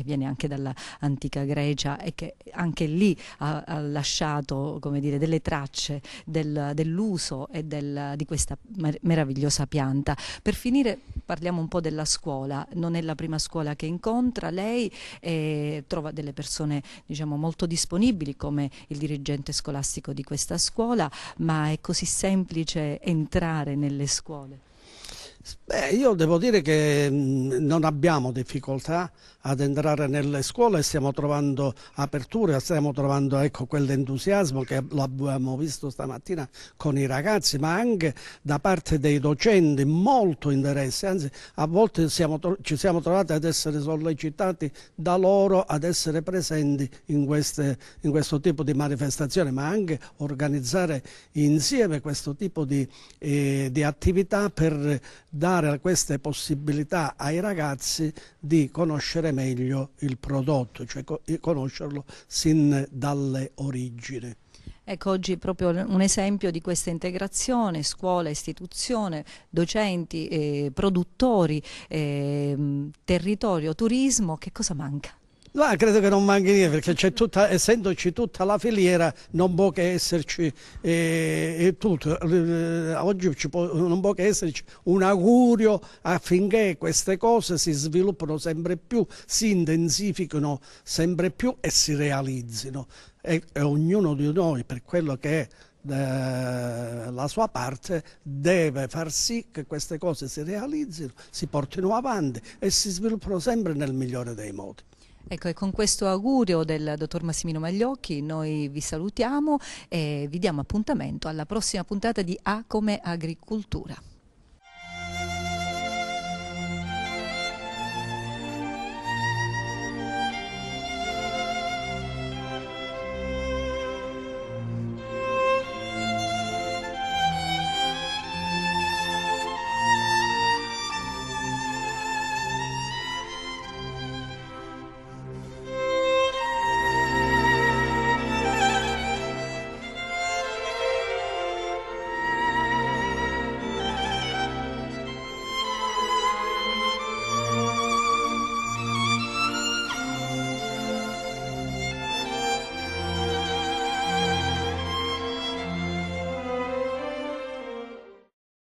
viene anche dalla antica Grecia e che anche lì ha lasciato, come dire, delle tracce dell'uso e di questa meravigliosa pianta. Per finire parliamo un po' della scuola. Non è la prima scuola che incontra lei, trova delle persone, diciamo, molto disponibili come il dirigente scolastico di questa scuola, ma è così semplice entrare nelle scuole? Beh, io devo dire che non abbiamo difficoltà ad entrare nelle scuole, stiamo trovando aperture, stiamo trovando quell'entusiasmo che lo abbiamo visto stamattina con i ragazzi, ma anche da parte dei docenti molto interesse, anzi a volte ci siamo trovati ad essere sollecitati da loro ad essere presenti in questo tipo di manifestazioni, ma anche organizzare insieme questo tipo di attività per dare queste possibilità ai ragazzi di conoscere meglio il prodotto, cioè conoscerlo sin dalle origini. Ecco, oggi proprio un esempio di questa integrazione, scuola, istituzione, docenti, produttori, territorio, turismo, che cosa manca? No, credo che non manchi niente, perché essendoci tutta la filiera non può che esserci tutto. Oggi non può che esserci un augurio affinché queste cose si sviluppino sempre più, si intensifichino sempre più e si realizzino. E ognuno di noi, per quello che è la sua parte, deve far sì che queste cose si realizzino, si portino avanti e si sviluppino sempre nel migliore dei modi. Ecco, e con questo augurio del dottor Massimino Magliocchi noi vi salutiamo e vi diamo appuntamento alla prossima puntata di A come Agricoltura.